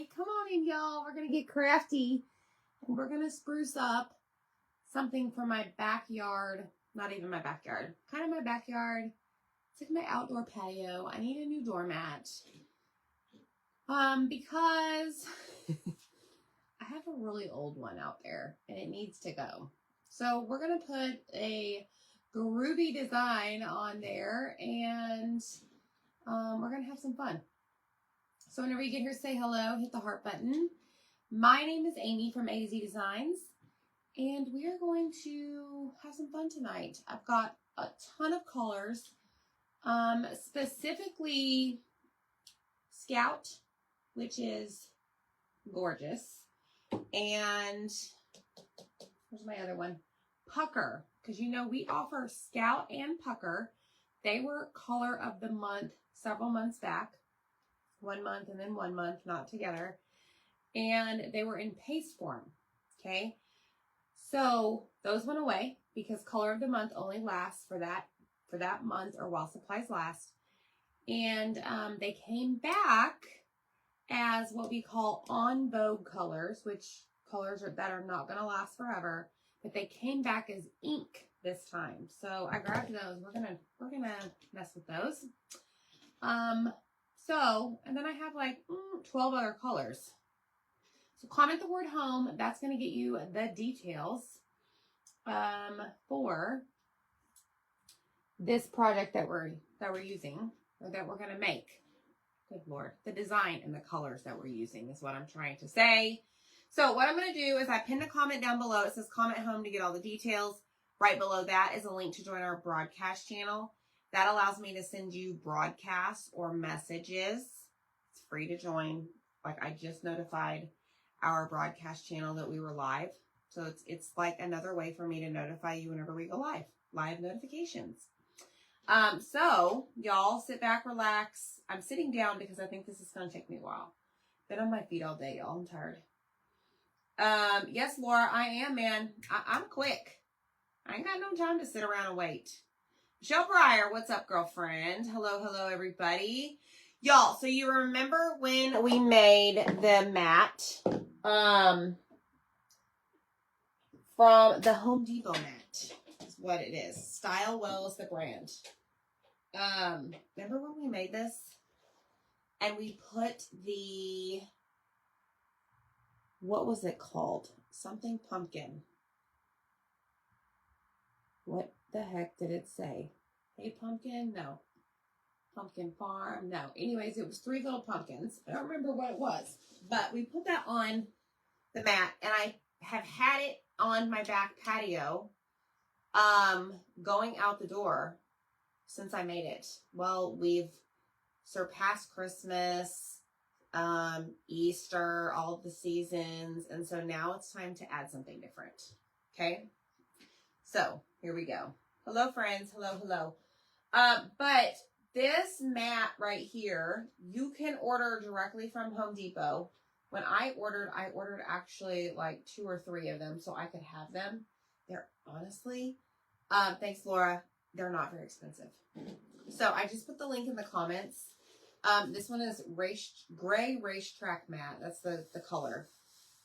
right, come on in, y'all. We're going to get crafty. And we're going to spruce up something for my backyard. Not even my backyard. Kind of my backyard. It's like my outdoor patio. I need a new doormat. Because I have a really old one out there and it needs to go. So we're going to put a groovy design on there and we're going to have some fun. So whenever you get here, say hello, hit the heart button. My name is Amy from A to Z Designs, and we are going to have some fun tonight. I've got a ton of colors, specifically Scout, which is gorgeous, and where's my other one? Pucker, because you know we offer Scout and Pucker. They were color of the month several months back. 1 month and then 1 month, not together. And they were in paste form, okay? So those went away because color of the month only lasts for that month or while supplies last. And they came back as what we call on vogue colors, which colors that are not going to last forever, but they came back as ink this time. So I grabbed those. We're gonna mess with those. And then I have like 12 other colors. So comment the word home. That's going to get you the details for this project that we're using, or that we're going to make. Good Lord. The design and the colors that we're using is what I'm trying to say. So what I'm going to do is I pinned a comment down below. It says comment home to get all the details. Right below that is a link to join our broadcast channel. That allows me to send you broadcasts or messages. It's free to join. Like I just notified our broadcast channel that we were live. So it's like another way for me to notify you whenever we go live. Live notifications. So y'all sit back, relax. I'm sitting down because I think this is going to take me a while. Been on my feet all day, y'all. I'm tired. Yes, Laura, I am, man. I'm quick. I ain't got no time to sit around and wait. Michelle Breyer, what's up, girlfriend? Hello, everybody. Y'all, so you remember when we made the mat from the Home Depot mat, is what it is. Style Well is the brand. Remember when we made this? And we put the, what was it called? Something pumpkin. What the heck did it say? Hey, pumpkin? No. Pumpkin farm? No. Anyways, it was 3 little pumpkins. I don't remember what it was. But we put that on the mat. And I have had it on my back patio going out the door since I made it. Well, we've surpassed Christmas, Easter, all of the seasons. And so now it's time to add something different. Okay? So here we go. Hello, friends. Hello. But this mat right here, you can order directly from Home Depot. When I ordered actually like 2 or 3 of them so I could have them. They're honestly, thanks, Laura. They're not very expensive. So I just put the link in the comments. This one is gray racetrack mat. That's the color.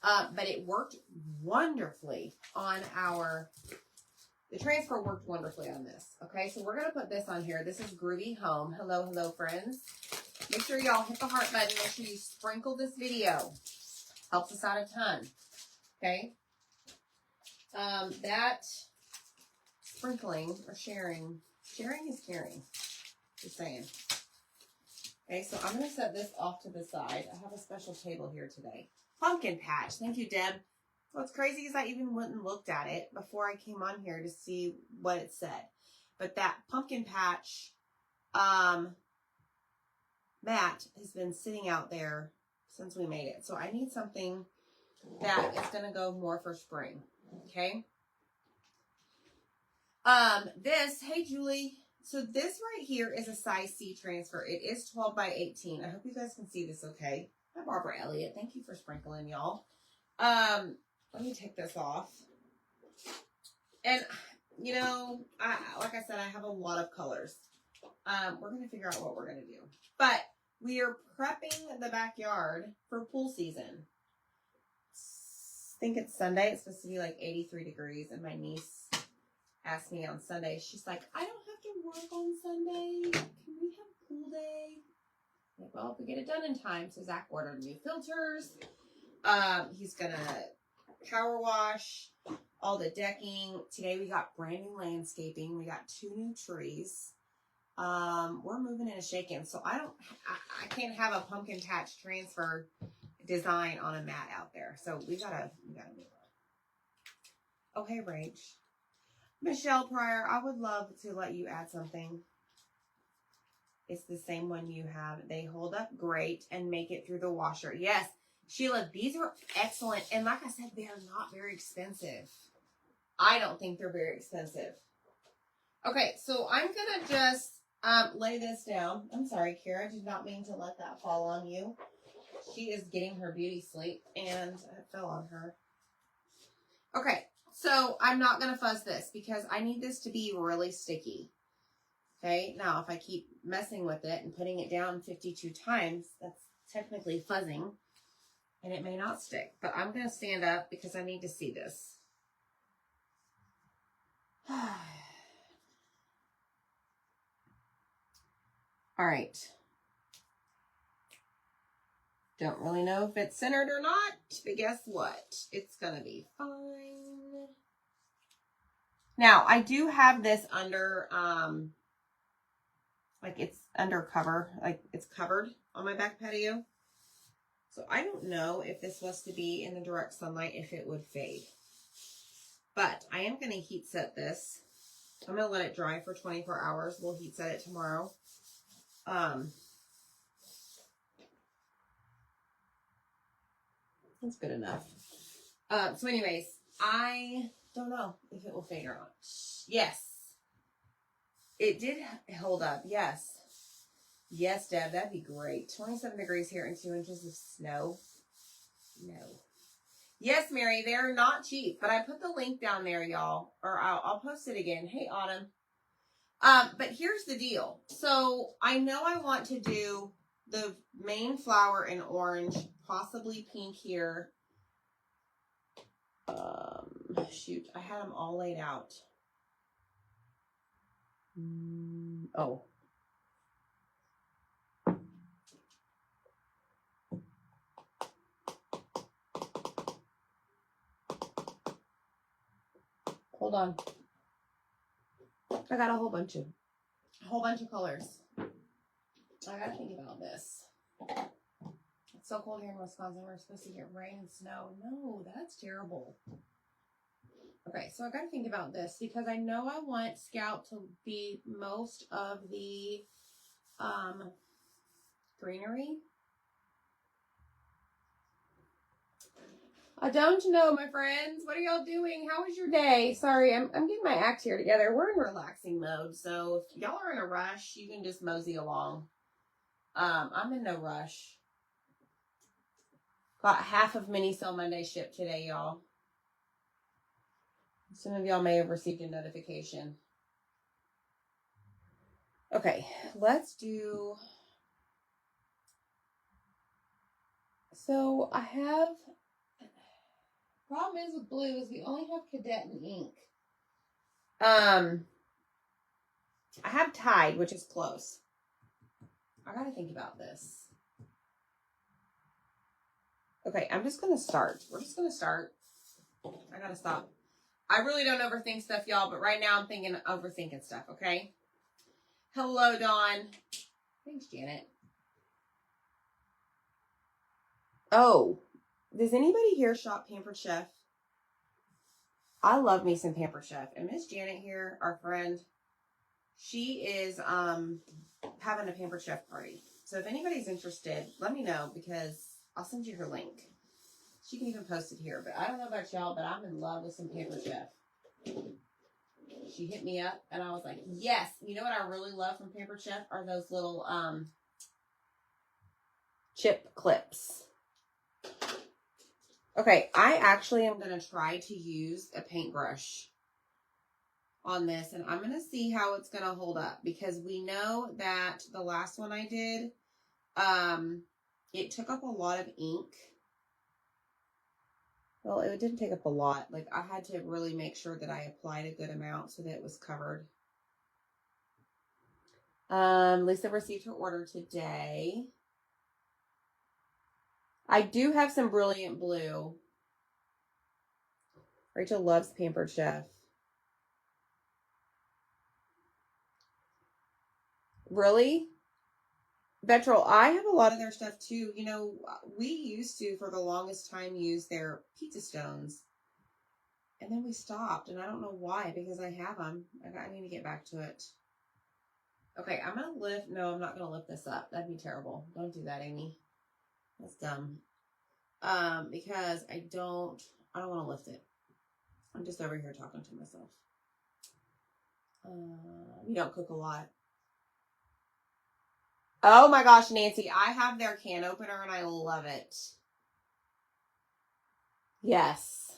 But it worked wonderfully on the transfer worked wonderfully on this. Okay, so we're going to put this on here. This is Groovy Home. Hello, friends. Make sure y'all hit the heart button. Make sure you sprinkle this video. Helps us out a ton. Okay. That sprinkling or sharing is caring. Just saying. Okay, so I'm going to set this off to the side. I have a special table here today. Pumpkin patch. Thank you, Deb. What's crazy is I even went and looked at it before I came on here to see what it said. But that pumpkin patch mat has been sitting out there since we made it. So I need something that is going to go more for spring. Okay. Hey, Julie. So this right here is a size C transfer. It is 12 by 18. I hope you guys can see this okay. Hi, Barbara Elliott. Thank you for sprinkling, y'all. Let me take this off. And, you know, like I said, I have a lot of colors. We're going to figure out what we're going to do. But we are prepping the backyard for pool season. I think it's Sunday. It's supposed to be like 83 degrees. And my niece asked me on Sunday, she's like, I don't have to work on Sunday. Can we have a pool day? I'm like, well, if we get it done in time. So Zach ordered new filters. He's going to power wash all the decking. Today we got brand new landscaping. We got 2 new trees. We're moving in a shaking. So I can't have a pumpkin patch transfer design on a mat out there. So we gotta move on. Okay, Rach. Michelle Pryor, I would love to let you add something. It's the same one you have. They hold up great and make it through the washer. Yes, Sheila, these are excellent. And like I said, they're not very expensive. I don't think they're very expensive. Okay, so I'm going to just lay this down. I'm sorry, Kara. I did not mean to let that fall on you. She is getting her beauty sleep, and it fell on her. Okay, so I'm not going to fuzz this because I need this to be really sticky. Okay, now if I keep messing with it and putting it down 52 times, that's technically fuzzing, and it may not stick. But I'm going to stand up because I need to see this. All right. Don't really know if it's centered or not, but guess what? It's going to be fine. Now, I do have this under, like it's under cover, like it's covered on my back patio. So I don't know if this was to be in the direct sunlight, if it would fade. But I am going to heat set this. I'm going to let it dry for 24 hours. We'll heat set it tomorrow. That's good enough. So anyways, I don't know if it will fade or not. Yes. It did hold up. Yes. Yes, Deb, that'd be great. 27 degrees here and 2 inches of snow. No. Yes, Mary, they're not cheap, but I put the link down there, y'all, or I'll post it again. Hey, Autumn. But here's the deal. So I know I want to do the main flower in orange, possibly pink here. Shoot, I had them all laid out. Oh. Hold on. I got a whole bunch of colors. I gotta think about this. It's so cold here in Wisconsin. We're supposed to get rain and snow. No, that's terrible. Okay, so I gotta think about this because I know I want Scout to be most of the greenery. I don't know, my friends. What are y'all doing? How was your day? Sorry, I'm getting my act here together. We're in relaxing mode, so if y'all are in a rush, you can just mosey along. I'm in no rush. Got half of Mini Sale Monday shipped today, y'all. Some of y'all may have received a notification. Okay, let's do... So I have... Problem is with blue is we only have Cadet and ink. I have Tide, which is close. I gotta think about this. Okay, I'm just gonna start. We're just gonna start. I gotta stop. I really don't overthink stuff, y'all, but right now I'm overthinking stuff, okay? Hello, Dawn. Thanks, Janet. Oh, does anybody here shop Pampered Chef? I love me some Pampered Chef. And Miss Janet here, our friend, she is having a Pampered Chef party. So if anybody's interested, let me know because I'll send you her link. She can even post it here. But I don't know about y'all, but I'm in love with some Pampered Chef. She hit me up and I was like, yes. You know what I really love from Pampered Chef are those little chip clips. Okay, I actually am going to try to use a paintbrush on this, and I'm going to see how it's going to hold up, because we know that the last one I did, It took up a lot of ink. Well, it didn't take up a lot. Like, I had to really make sure that I applied a good amount so that it was covered. Lisa received her order today. I do have some Brilliant Blue. Rachel loves Pampered Chef. Really? Vetrol, I have a lot of their stuff too. You know, we used to, for the longest time, use their pizza stones. And then we stopped, and I don't know why, because I have them. I need to get back to it. Okay, I'm going to lift. No, I'm not going to lift this up. That'd be terrible. Don't do that, Amy. That's dumb. Because I don't want to lift it. I'm just over here talking to myself. You don't cook a lot. Oh my gosh, Nancy, I have their can opener and I love it. Yes.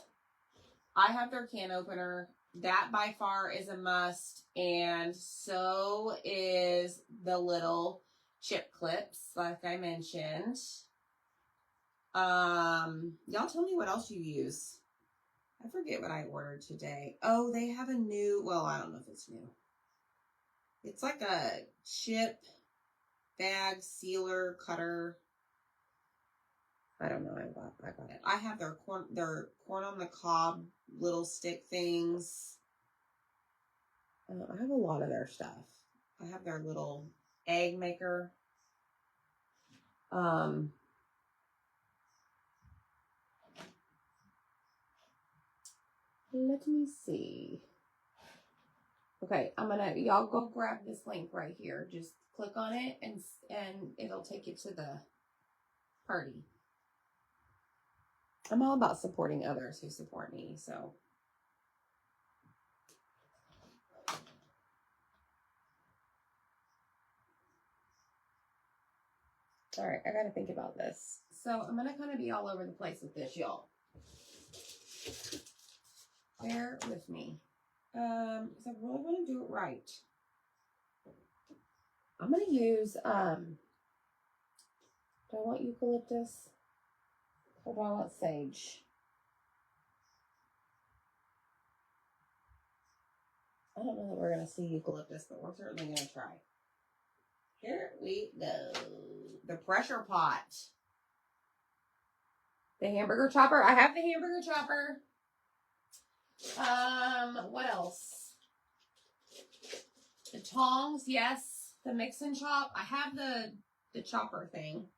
I have their can opener. That by far is a must. And so is the little chip clips, like I mentioned. Y'all tell me what else you use. I forget what I ordered today. Oh, they have a new, well, I don't know if it's new. It's like a chip bag sealer cutter. I don't know. I got it. I have their corn on the cob little stick things. I have a lot of their stuff. I have their little egg maker. Let me see. Okay, y'all go grab this link right here. Just click on it and it'll take you to the party. I'm all about supporting others who support me, so. All right, I got to think about this. So I'm going to kind of be all over the place with this, y'all. Bear with me. Because I really want to do it right. I'm going to use, do I want eucalyptus? Or do I want sage? I don't know that we're going to see eucalyptus, but we're certainly going to try. Here we go. The pressure pot. The hamburger chopper. I have the hamburger chopper. What else? The tongs, yes. The mix and chop. I have the chopper thing.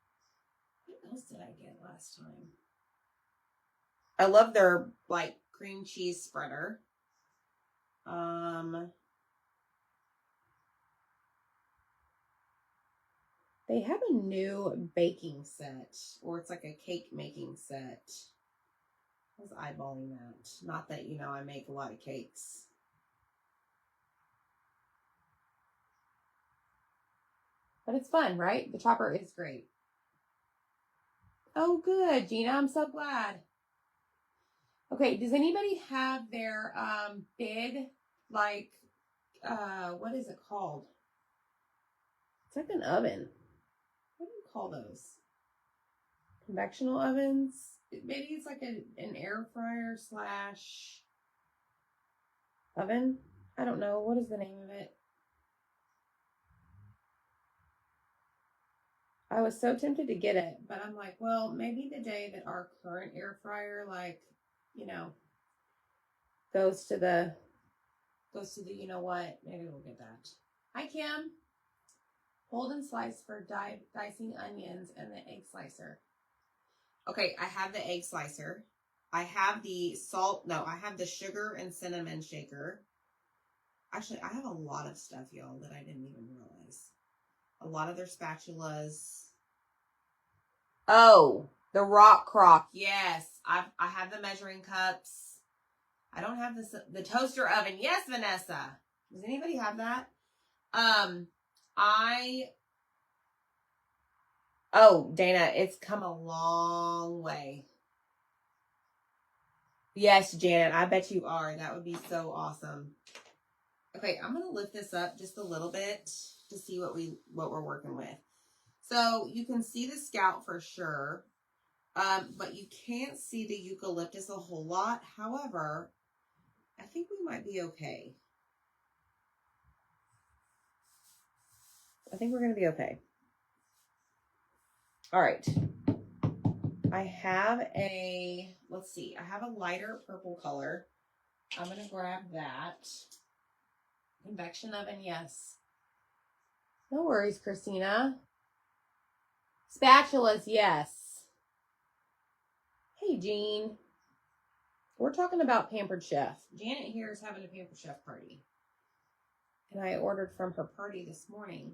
What else did I get last time? I love their like cream cheese spreader. They have a new baking set, or it's like a cake making set. I was eyeballing that. Not that, you know, I make a lot of cakes. But it's fun, right? The chopper is great. Oh, good, Gina. I'm so glad. Okay, does anybody have their big, like, what is it called? It's like an oven. What do you call those? Convectional ovens? Maybe it's like an air fryer slash oven. I don't know. What is the name of it? I was so tempted to get it, but I'm like, well, maybe the day that our current air fryer, like, you know, goes to the, you know what? Maybe we'll get that. Hi, Kim. Hold and slice for dicing onions and the egg slicer. Okay, I have the egg slicer. I have the I have the sugar and cinnamon shaker. Actually, I have a lot of stuff, y'all, that I didn't even realize. A lot of their spatulas. Oh, the rock crock. Yes, I have the measuring cups. I don't have the toaster oven. Yes, Vanessa. Does anybody have that? Oh, Dana, it's come a long way. Yes, Janet, I bet you are. That would be so awesome. Okay, I'm going to lift this up just a little bit to see what we're working with. So you can see the scout for sure, but you can't see the eucalyptus a whole lot. However, I think we might be okay. I think we're going to be okay. All right. I have a, let's see, I have a lighter purple color. I'm going to grab that. Convection oven, yes. No worries, Christina. Spatulas, yes. Hey, Jean. We're talking about Pampered Chef. Janet here is having a Pampered Chef party. And I ordered from her party this morning.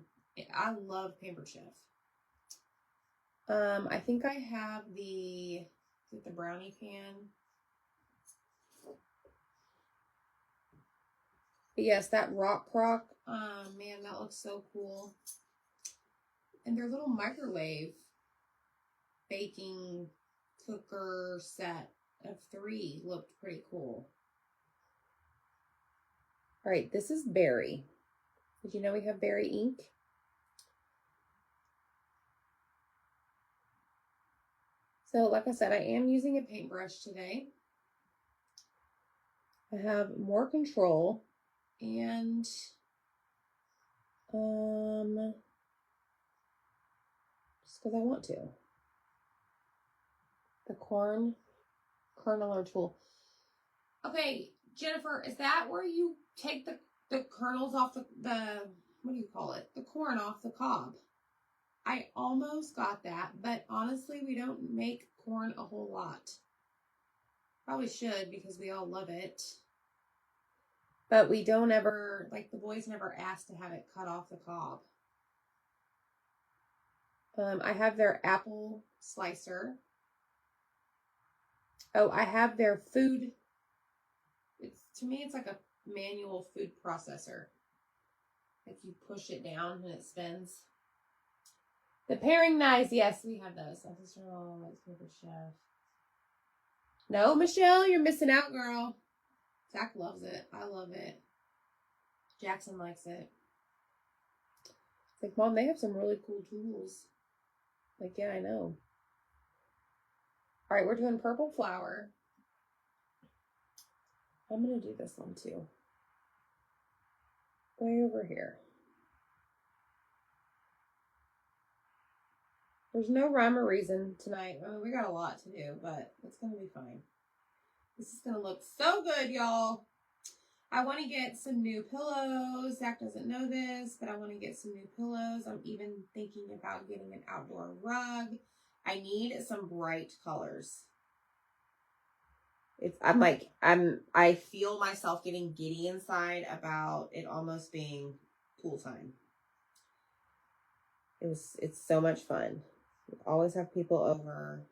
I love Pampered Chef. I think I have the brownie pan. But yes, that rock crock. Man, that looks so cool. And their little microwave baking cooker set of 3 looked pretty cool. All right, this is berry. Did you know we have berry ink? So like I said, I am using a paintbrush today. I have more control and just because I want to. The kerneler tool. Okay, Jennifer, is that where you take the kernels off the what do you call it? The corn off the cob. I almost got that, but honestly, we don't make corn a whole lot. Probably should because we all love it. But we don't ever, like the boys never asked to have it cut off the cob. I have their apple slicer. Oh, I have their food. To me, it's like a manual food processor. Like you push it down and it spins. The paring knives, yes, we have those. Chef. No, Michelle, you're missing out, girl. Zach loves it. I love it. Jackson likes it. It's like, Mom, they have some really cool tools. Like, yeah, I know. All right, we're doing purple flower. I'm going to do this one too. Way over here. There's no rhyme or reason tonight. I mean, we got a lot to do, but it's going to be fine. This is going to look so good, y'all. I want to get some new pillows. Zach doesn't know this, but I want to get some new pillows. I'm even thinking about getting an outdoor rug. I need some bright colors. I feel myself getting giddy inside about it almost being pool time. It's so much fun. We always have people over.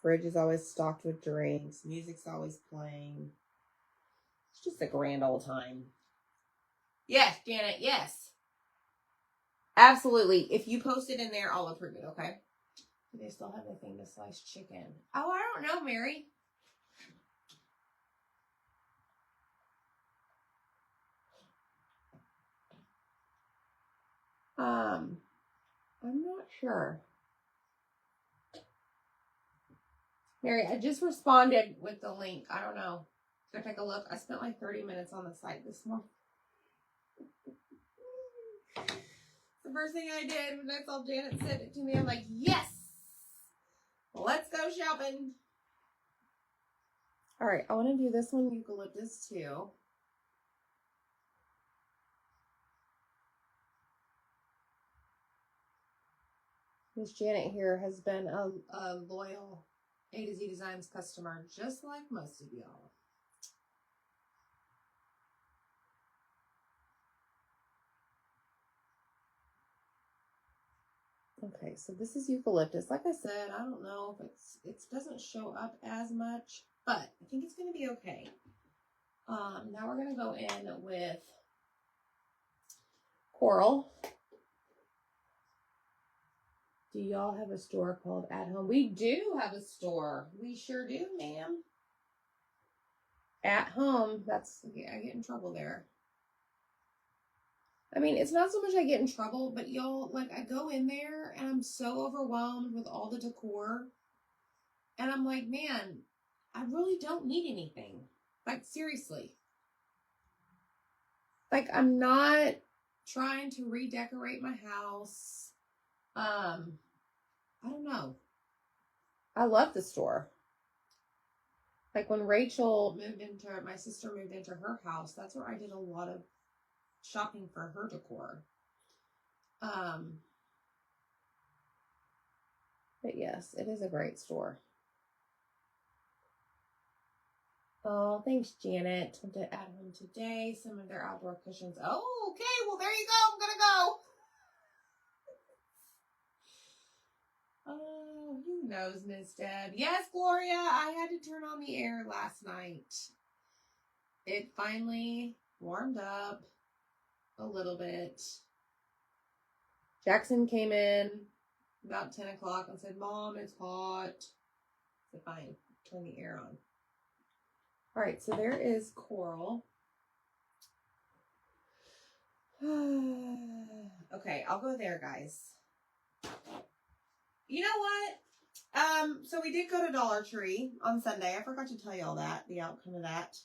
Fridge is always stocked with drinks. Music's always playing. It's just a grand old time. Yes, Janet, yes. Absolutely. If you post it in there, I'll approve it, okay? Do they still have anything to slice chicken? Oh, I don't know, Mary. I'm not sure. Mary, I just responded with the link. I don't know. Go take a look. I spent like 30 minutes on the site this morning. The first thing I did when I saw Janet send it to me, I'm like, yes! Let's go shopping. All right, I want to do this one eucalyptus too. Miss Janet here has been a loyal A to Z Designs customer, just like most of y'all. Okay, so this is eucalyptus. Like I said, I don't know if it doesn't show up as much, but I think it's going to be okay. Now we're going to go in with coral. Do y'all have a store called At Home? We do have a store. We sure do, ma'am. At Home. That's, yeah, I get in trouble there. I mean, it's not so much I get in trouble, but y'all, like, I go in there and I'm so overwhelmed with all the decor. And I'm like, man, I really don't need anything. Like, seriously. Like, I'm not trying to redecorate my house. I don't know. I love the store. Like, when Rachel my sister moved into her house, that's where I did a lot of shopping for her decor. But yes, it is a great store. Oh, thanks, Janet. To add home today, some of their outdoor cushions. Oh, okay. Well, there you go. I'm going to go. Oh, who knows, Miss Deb? Yes, Gloria, I had to turn on the air last night. It finally warmed up a little bit. Jackson came in about 10 o'clock and said, Mom, it's hot. I said, fine, turn the air on. All right, so there is Coral. Okay, I'll go there, guys. You know what? So we did go to Dollar Tree on Sunday. I forgot to tell you all that, the outcome of that.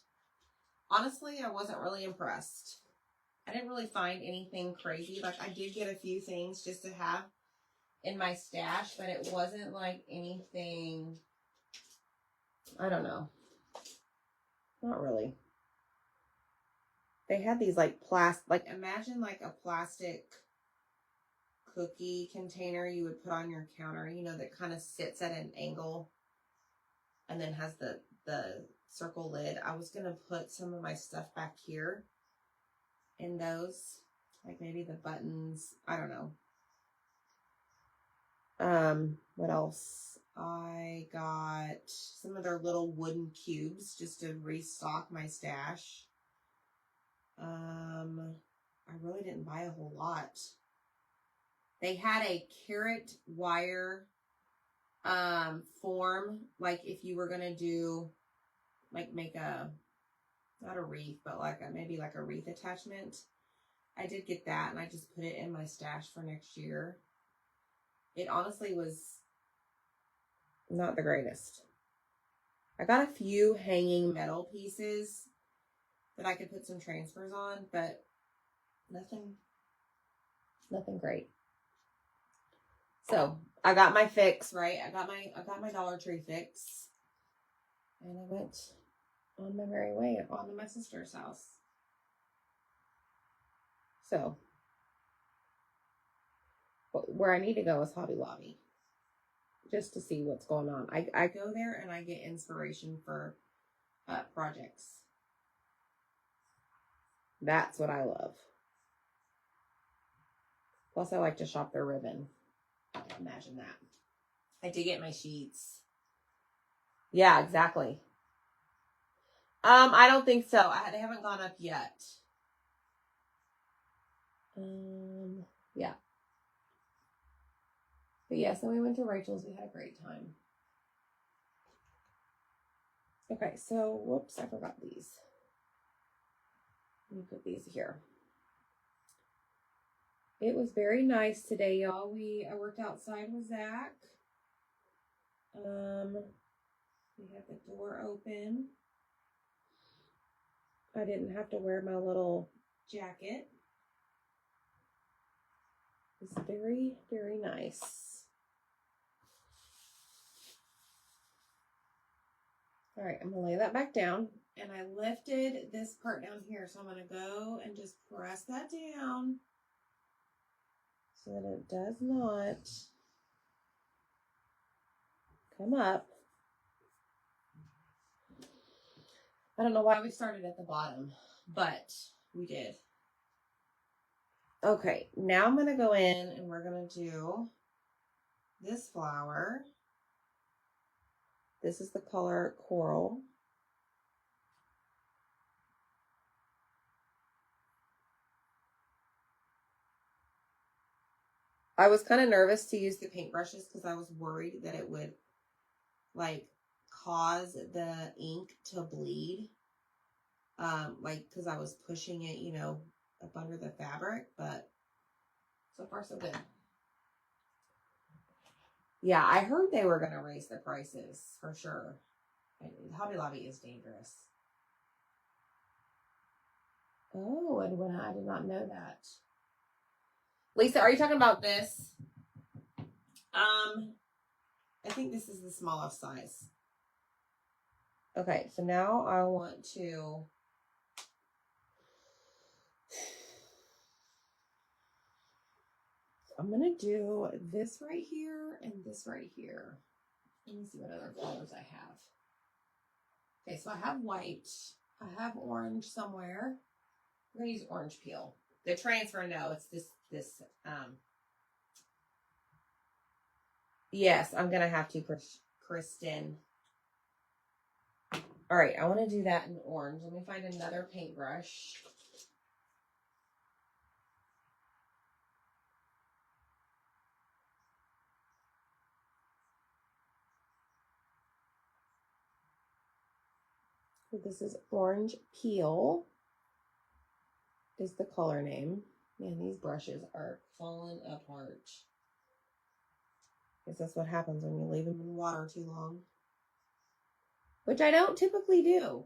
Honestly, I wasn't really impressed. I didn't really find anything crazy. Like, I did get a few things just to have in my stash, but it wasn't like anything, I don't know. Not really. They had these like imagine like a plastic cookie container you would put on your counter, you know, that kind of sits at an angle and then has the circle lid. I was going to put some of my stuff back here in those, like maybe the buttons. I don't know. What else? I got some of their little wooden cubes just to restock my stash. I really didn't buy a whole lot. They had a carrot wire form, like if you were gonna do like make a not a wreath, but like maybe like a wreath attachment. I did get that and I just put it in my stash for next year. It honestly was not the greatest. I got a few hanging metal pieces that I could put some transfers on, but nothing great. So I got my fix, right? I got my Dollar Tree fix, and I went on my merry way on to my sister's house. So where I need to go is Hobby Lobby, just to see what's going on. I go there and I get inspiration for projects. That's what I love. Plus, I like to shop their ribbon. Imagine that. I did get my sheets. Yeah, exactly. I don't think so. They haven't gone up yet. Yeah. But yes, then we went to Rachel's. We had a great time. Okay, so whoops, I forgot these. Let me put these here. It was very nice today, y'all. I worked outside with Zach. We had the door open. I didn't have to wear my little jacket. It's very, very nice. All right, I'm gonna lay that back down. And I lifted this part down here. So I'm gonna go and just press that down so that it does not come up. I don't know why we started at the bottom, but we did. Okay, now I'm gonna go in and we're gonna do this flower. This is the color Coral. I was kind of nervous to use the paintbrushes because I was worried that it would like cause the ink to bleed. Like, because I was pushing it, you know, up under the fabric, but so far so good. Yeah, I heard they were going to raise the prices for sure. Hobby Lobby is dangerous. Oh, and when I did not know that. Lisa, are you talking about this? I think this is the smallest size. Okay, so now I want to I'm gonna do this right here and this right here. Let me see what other colors I have. Okay, so I have white. I have orange somewhere. I'm gonna use orange peel. The transfer, no, it's this. Yes, I'm gonna have to, Kristen. All right, I want to do that in orange. Let me find another paintbrush. So this is orange peel. Is the color name. Man, these brushes are falling apart. Guess that's what happens when you leave them in water too long. Which I don't typically do.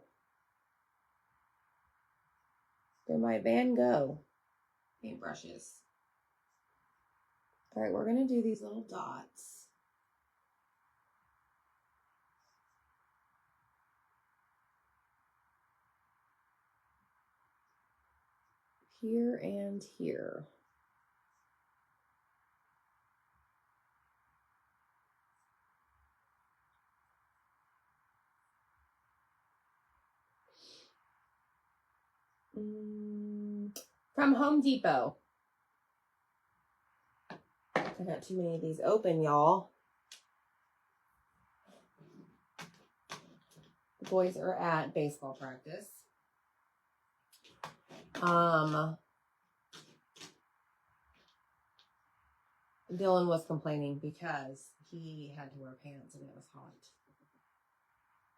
They're my Van Gogh paintbrushes. All right, we're going to do these little dots. Here and here. From Home Depot. I got too many of these open, y'all. The boys are at baseball practice. Dylan was complaining because he had to wear pants and it was hot.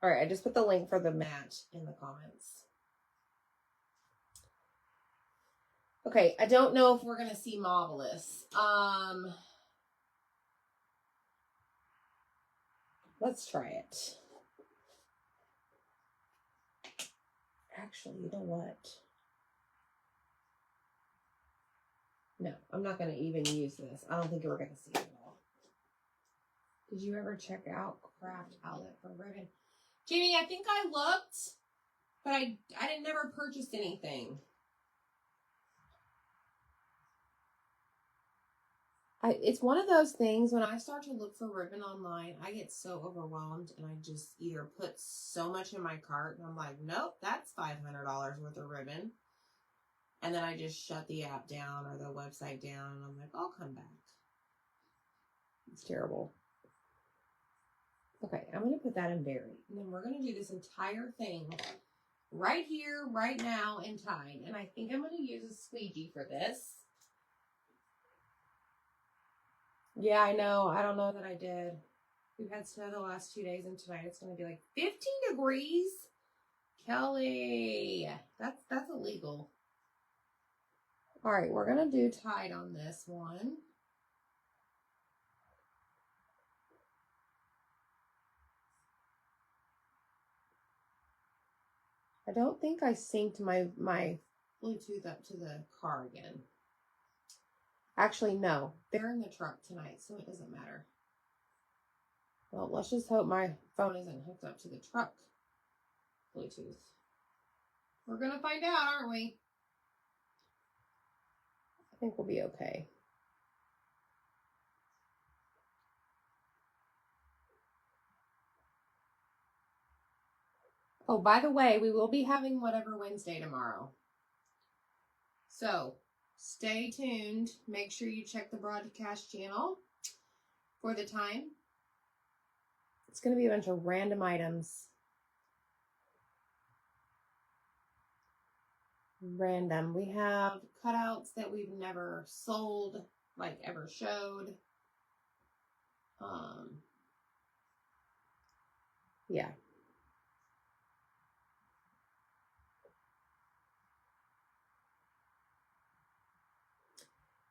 All right, I just put the link for the mat in the comments. Okay, I don't know if we're going to see Marvelous. Let's try it. Actually, you know what? No, I'm not going to even use this. I don't think we're going to see it at all. Did you ever check out Craft Outlet for ribbon? Jamie, I think I looked, but I didn't never purchase anything. It's one of those things when I start to look for ribbon online, I get so overwhelmed and I just either put so much in my cart and I'm like, nope, that's $500 worth of ribbon. And then I just shut the app down or the website down and I'm like, I'll come back. It's terrible. Okay, I'm going to put that in berry. And then we're going to do this entire thing right here, right now in Tide. And I think I'm going to use a squeegee for this. Yeah, I know. I don't know that I did. We've had snow the last 2 days, and tonight it's going to be like 15 degrees. Kelly, that's illegal. All right, we're going to do Tide on this one. I don't think I synced my Bluetooth up to the car again. Actually, no. They're in the truck tonight, so it doesn't matter. Well, let's just hope my phone isn't hooked up to the truck Bluetooth. We're going to find out, aren't we? I think we'll be okay. Oh, by the way, we will be having Whatever Wednesday tomorrow. So stay tuned. Make sure you check the broadcast channel for the time. It's going to be a bunch of random items. Random. We have cutouts that we've never sold, like ever showed. Yeah.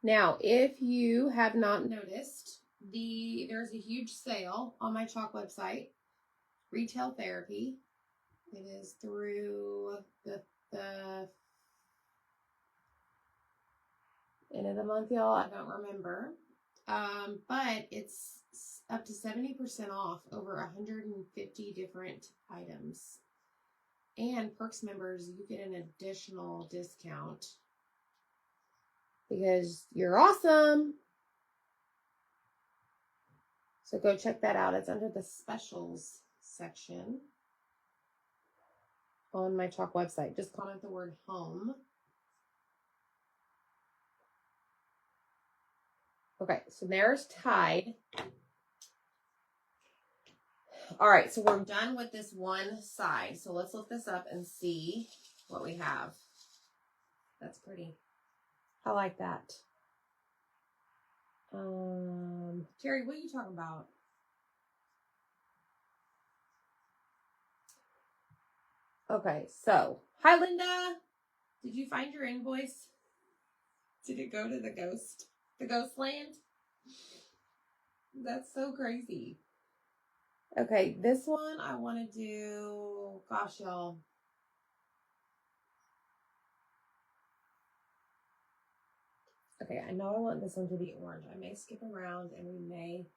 Now, if you have not noticed, there's a huge sale on my chalk website, Retail Therapy. It is through the end of the month, y'all. I don't remember. But it's up to 70% off over 150 different items. And Perks members, you get an additional discount because you're awesome. So go check that out. It's under the specials section on my chalk website. Just comment the word home. Okay, so there's Tide. All right, so we're done with this one side. So let's lift this up and see what we have. That's pretty. I like that. Terry, what are you talking about? Okay, so hi Linda. Did you find your invoice? Did it go to the ghost land? That's so crazy. Okay, this one I want to do, gosh, y'all. Okay, I know I want this one to be orange. I may skip around and we may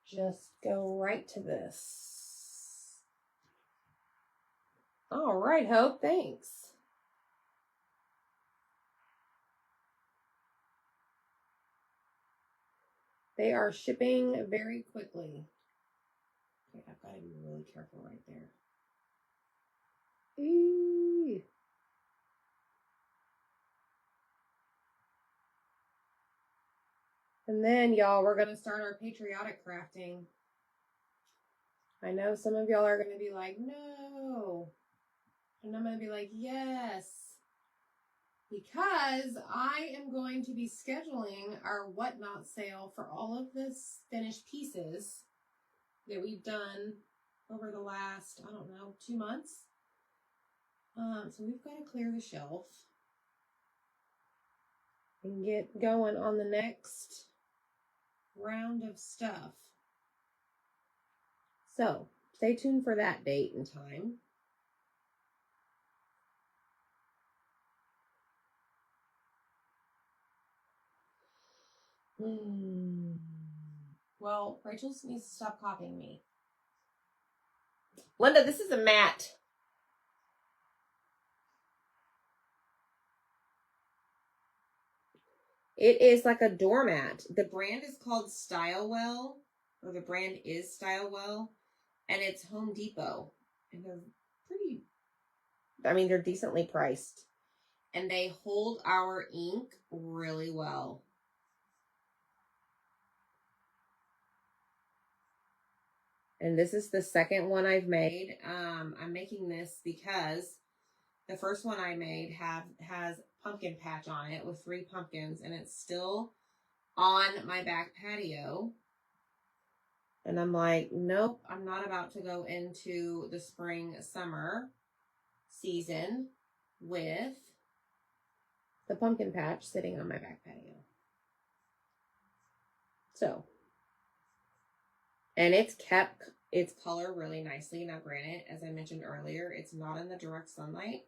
just go right to this. All right, Hope, thanks. They are shipping very quickly. Okay, I've got to be really careful right there. Eee. And then, y'all, we're going to start our patriotic crafting. I know some of y'all are going to be like, no. And I'm going to be like, yes. Because I am going to be scheduling our whatnot sale for all of this finished pieces that we've done over the last, I don't know, 2 months. So we've got to clear the shelf and get going on the next round of stuff. So stay tuned for that date and time. Well, Rachel needs to stop copying me. Linda, this is a mat. It is like a doormat. The brand is called Stylewell, or the brand is Stylewell, and it's Home Depot. And they're pretty, I mean, they're decently priced. And they hold our ink really well. And this is the second one I've made. I'm making this because the first one I made has pumpkin patch on it with 3 pumpkins, and it's still on my back patio. And I'm like, nope, I'm not about to go into the spring, summer season with the pumpkin patch sitting on my back patio. So, and it's kept its color really nicely. Now, granted, as I mentioned earlier, it's not in the direct sunlight.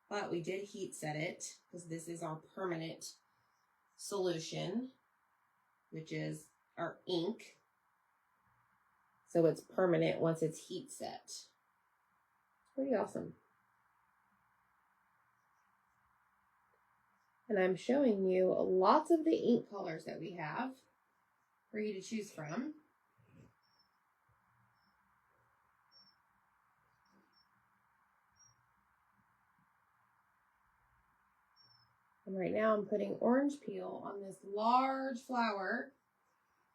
But we did heat set it because this is our permanent solution, which is our ink. So it's permanent once it's heat set. It's pretty awesome. And I'm showing you lots of the ink colors that we have for you to choose from. And right now I'm putting orange peel on this large flower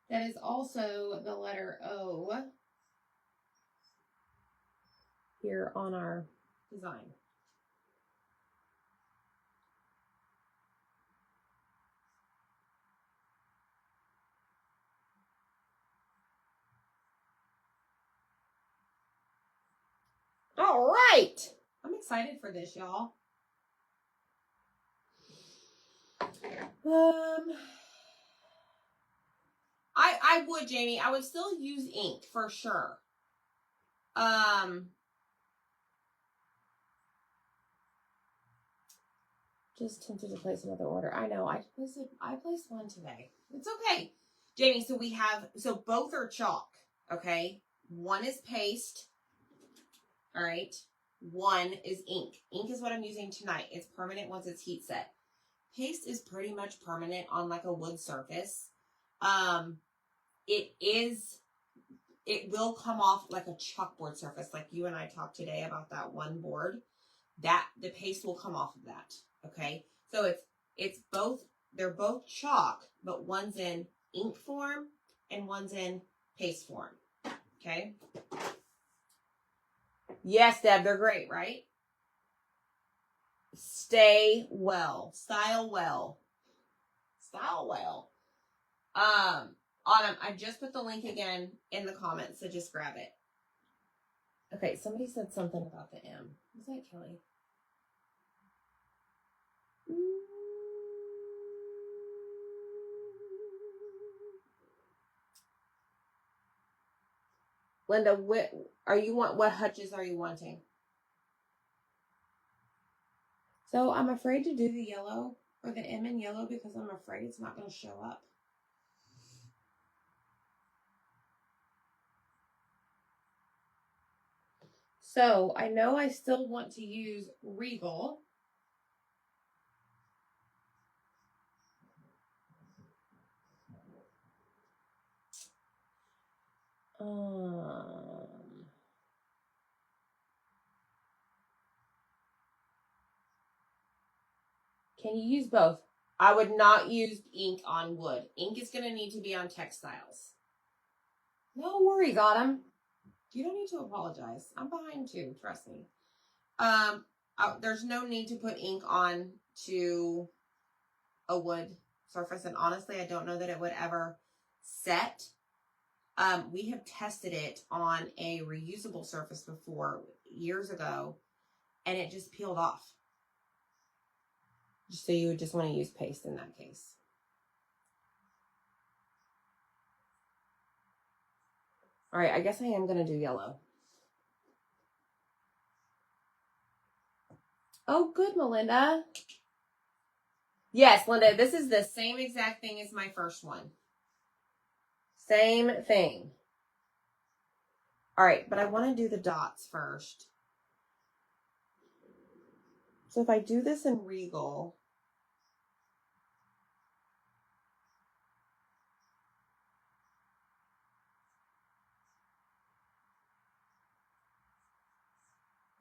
that is also the letter O here on our design. All right. I'm excited for this, y'all. I would, Jamie. I would still use ink for sure. Just tempted to place another order. I know. I placed one today. It's okay, Jamie. So both are chalk. Okay, one is paste. All right. One is ink. Ink is what I'm using tonight. It's permanent once it's heat set. Paste is pretty much permanent on like a wood surface. It will come off like a chalkboard surface, like you and I talked today about that one board. That the paste will come off of that. Okay, so it's both. They're both chalk, but one's in ink form and one's in paste form. Okay. Yes, Deb, they're great, right? Stay well, style well, style well. Autumn, I just put the link again in the comments, so just grab it. Okay, somebody said something about the M. Was that Kelly? Linda, what hutches are you wanting? So I'm afraid to do the yellow or the M in yellow because I'm afraid it's not going to show up. So I know I still want to use Regal. Can you use both? I would not use ink on wood. Ink is going to need to be on textiles. No worries, Autumn. You don't need to apologize. I'm behind too, trust me. There's no need to put ink on to a wood surface, and honestly, I don't know that it would ever set. We have tested it on a reusable surface before years ago, and it just peeled off. So you would just want to use paste in that case. All right, I guess I am going to do yellow. Oh, good, Melinda. Yes, Linda, this is the same exact thing as my first one. Same thing. All right, but I want to do the dots first. So if I do this in Regal,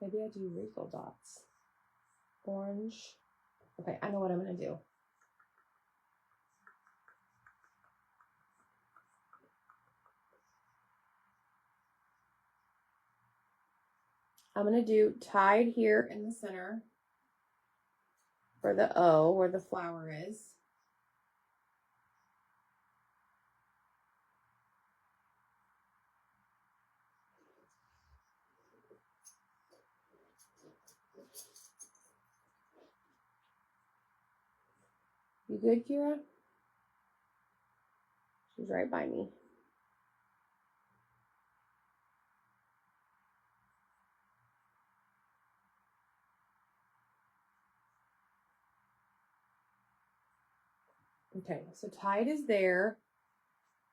maybe I do Regal dots. Orange. Okay, I know what I'm going to do. I'm going to do tied here in the center for the O where the flower is. You good, Kira? She's right by me. Okay, so tied is there.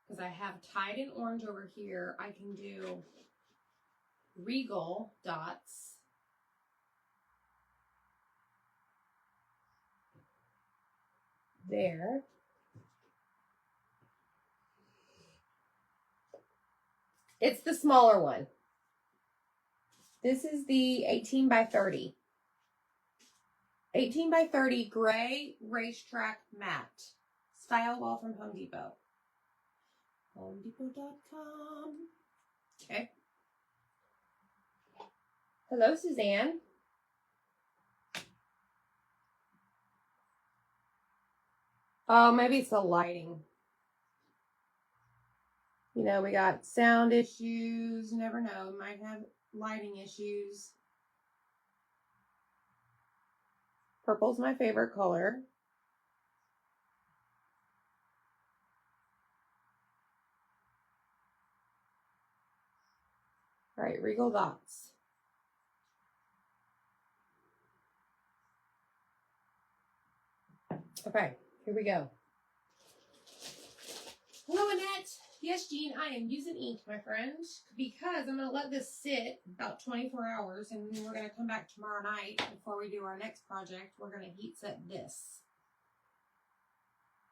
Because I have tied in orange over here, I can do Regal dots. There. It's the smaller one. This is the 18 by 30. 18 by 30 gray racetrack matte. Style wall from Home Depot. HomeDepot.com. Okay. Hello, Suzanne. Oh, maybe it's the lighting. You know, we got sound issues. You never know. Might have lighting issues. Purple's my favorite color. All right, Regal Dots. Okay, here we go. Hello, Annette. Yes, Jean, I am using ink, my friend, because I'm going to let this sit about 24 hours, and then we're going to come back tomorrow night before we do our next project. We're going to heat set this.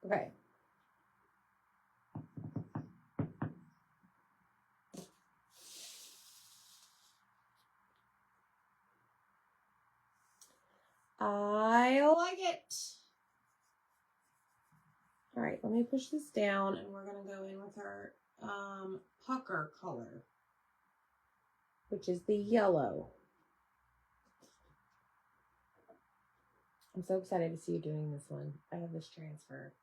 Okay. I like it. All right, let me push this down, and we're going to go in with our pucker color, which is the yellow. I'm so excited to see you doing this one. I have this transfer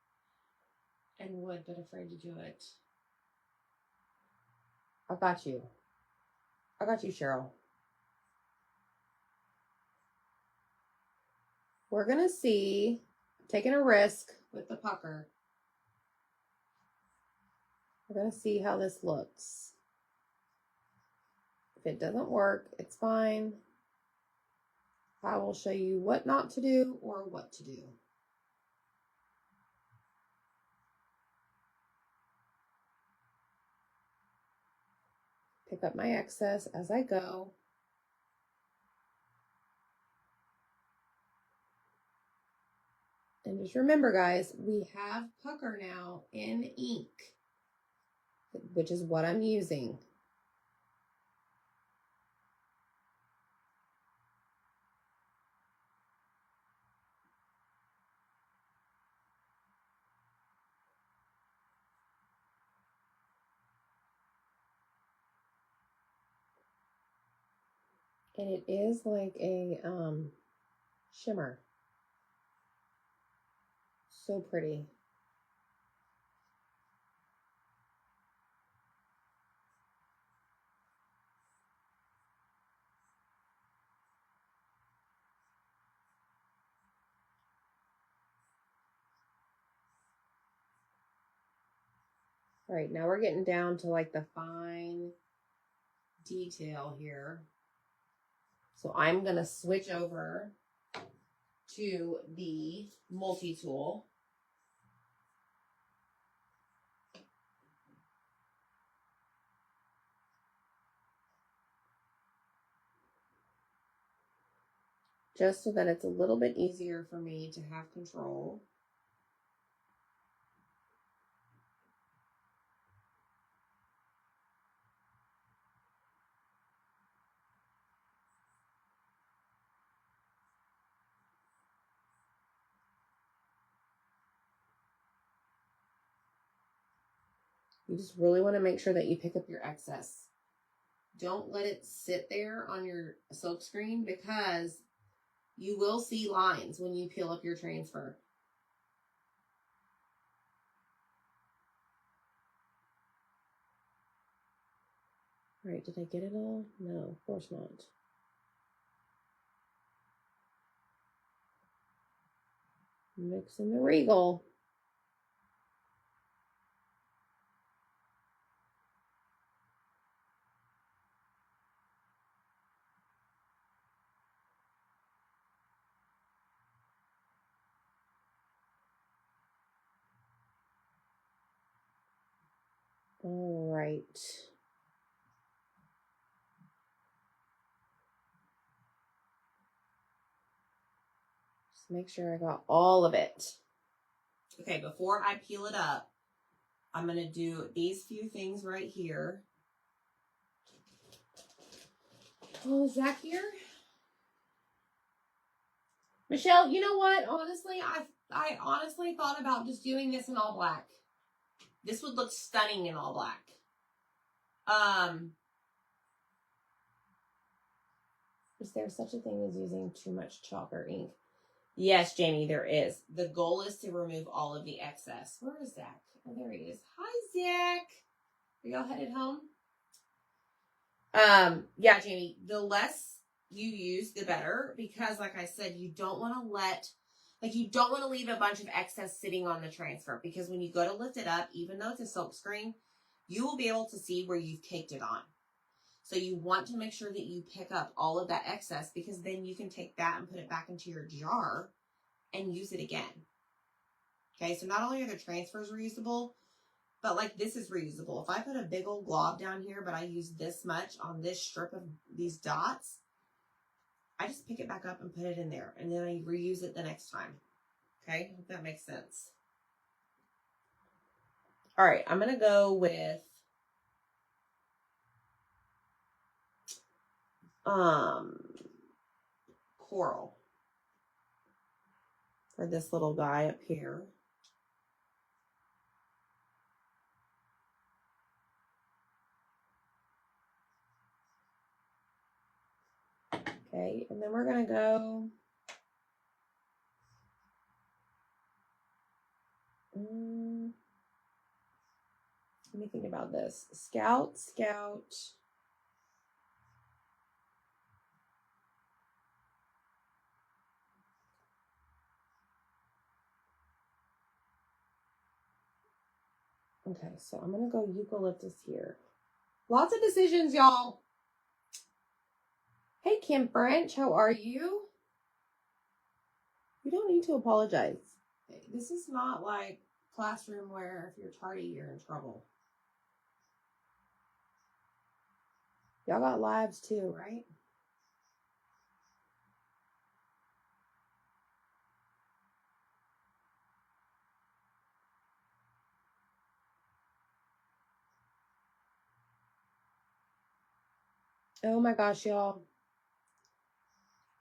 and wood, but afraid to do it. I got you. I got you, Cheryl. We're going to see, taking a risk with the pucker. We're going to see how this looks. If it doesn't work, it's fine. I will show you what not to do or what to do. Pick up my excess as I go. And just remember, guys, we have pucker now in ink, which is what I'm using. And it is like a shimmer. So pretty. All right, now we're getting down to like the fine detail here. So I'm going to switch over to the multi-tool. Just so that it's a little bit easier for me to have control. You just really want to make sure that you pick up your excess. Don't let it sit there on your silk screen because you will see lines when you peel up your transfer. All right, did I get it all? No, of course not. Mixing the Regal. All right. Just make sure I got all of it. Okay, before I peel it up, I'm going to do these few things right here. Oh, is Zach here? Michelle, you know what? Honestly, I honestly thought about just doing this in all black. This would look stunning in all black. Is there such a thing as using too much chalk or ink? Yes, Jamie, there is. The goal is to remove all of the excess. Where is Zach? Oh, there he is. Hi, Zach. Are y'all headed home? Yeah, Jamie, the less you use, the better, because like I said, you don't want to leave a bunch of excess sitting on the transfer, because when you go to lift it up, even though it's a silk screen, you will be able to see where you've caked it on. So you want to make sure that you pick up all of that excess, because then you can take that and put it back into your jar and use it again. Okay, so not only are the transfers reusable, but like this is reusable. If I put a big old glob down here, but I use this much on this strip of these dots, I just pick it back up and put it in there, and then I reuse it the next time. Okay, hope that makes sense. All right, I'm gonna go with coral for this little guy up here. Okay, and then we're gonna go let me think about this. Scout. Okay, so I'm gonna go eucalyptus here. Lots of decisions, y'all. Hey, Kim French, how are you? You don't need to apologize. This is not like classroom where if you're tardy, you're in trouble. Y'all got lives too, right? Oh my gosh, y'all.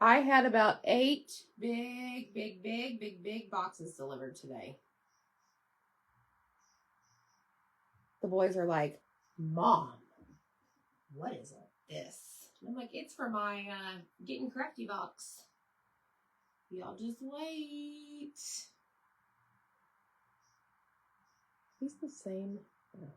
I had about 8 big boxes delivered today. The boys are like, Mom, what is this? And I'm like, it's for my Getting Crafty box. Y'all just wait. He's the same. Yeah.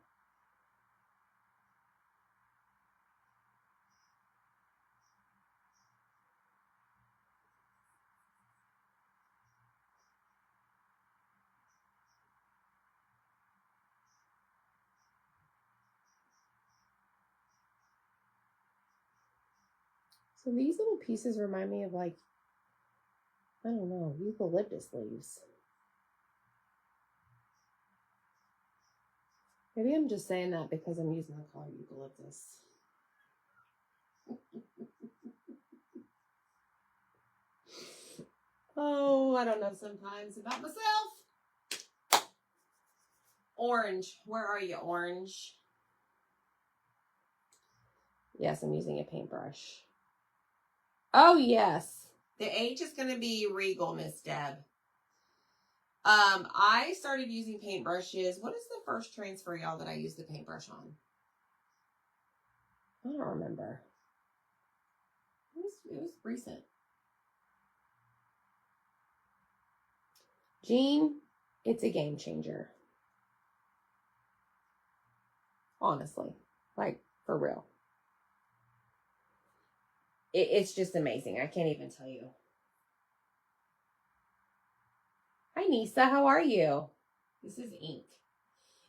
So these little pieces remind me of like, I don't know, eucalyptus leaves. Maybe I'm just saying that because I'm using the color eucalyptus. Oh, I don't know sometimes about myself. Orange. Where are you, orange? Yes, I'm using a paintbrush. Oh, yes. The H is going to be Regal, Miss Deb. I started using paintbrushes. What is the first transfer, y'all, that I used the paintbrush on? I don't remember. It was recent. Jean, it's a game changer. Honestly. Like, for real. It's just amazing. I can't even tell you. Hi, Nisa. How are you? This is ink.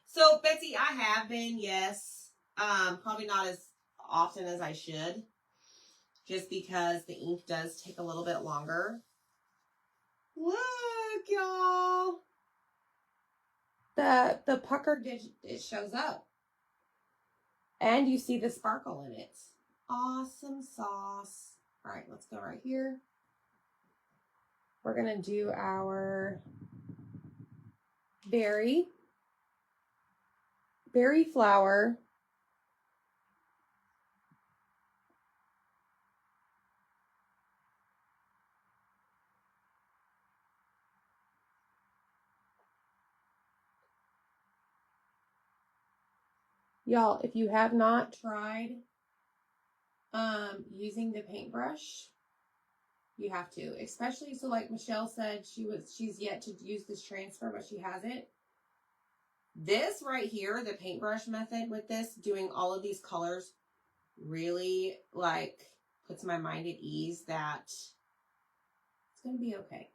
So, Betsy, I have been, yes. Probably not as often as I should. Just because the ink does take a little bit longer. Look, y'all. The pucker, it shows up. And you see the sparkle in it. Awesome sauce. All right, let's go right here. We're going to do our berry flower. Y'all, if you have not tried using the paintbrush, you have to. Especially, so like Michelle said, she's yet to use this transfer, but she has it. This right here, the paintbrush method with this, doing all of these colors, really like puts my mind at ease that it's going to be okay.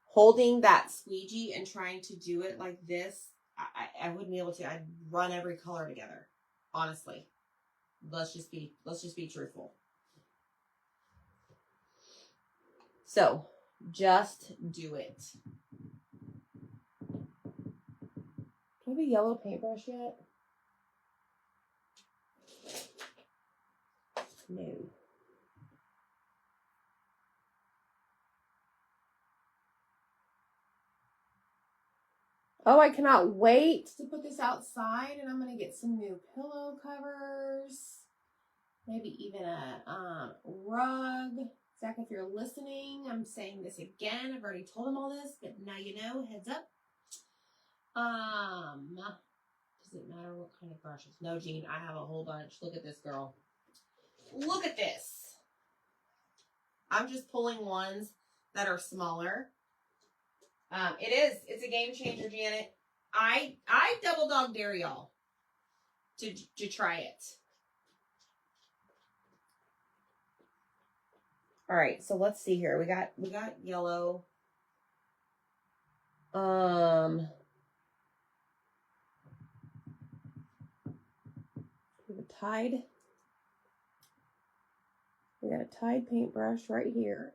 Holding that squeegee and trying to do it like this, I wouldn't be able to. I'd run every color together. Honestly. Let's just be truthful. So, just do it. Do I have a yellow paintbrush yet? No. Oh, I cannot wait to put this outside, and I'm going to get some new pillow covers. Maybe even a rug. Zach, if you're listening, I'm saying this again. I've already told him all this, but now you know. Heads up. Does it matter what kind of brushes? No, Jean, I have a whole bunch. Look at this, girl. Look at this. I'm just pulling ones that are smaller. It's a game changer, Janet. I double dog dare y'all to try it. All right, so let's see here. We got yellow. We have a Tide. We got a Tide paintbrush right here.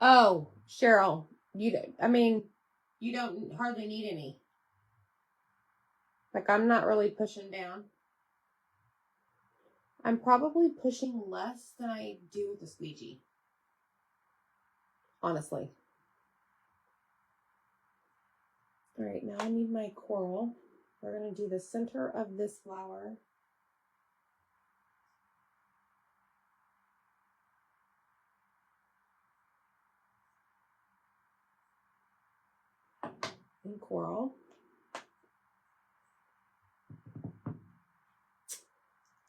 Oh, Cheryl, you don't hardly need any. Like, I'm not really pushing down. I'm probably pushing less than I do with the squeegee. Honestly. All right, now I need my coral. We're going to do the center of this flower. And coral.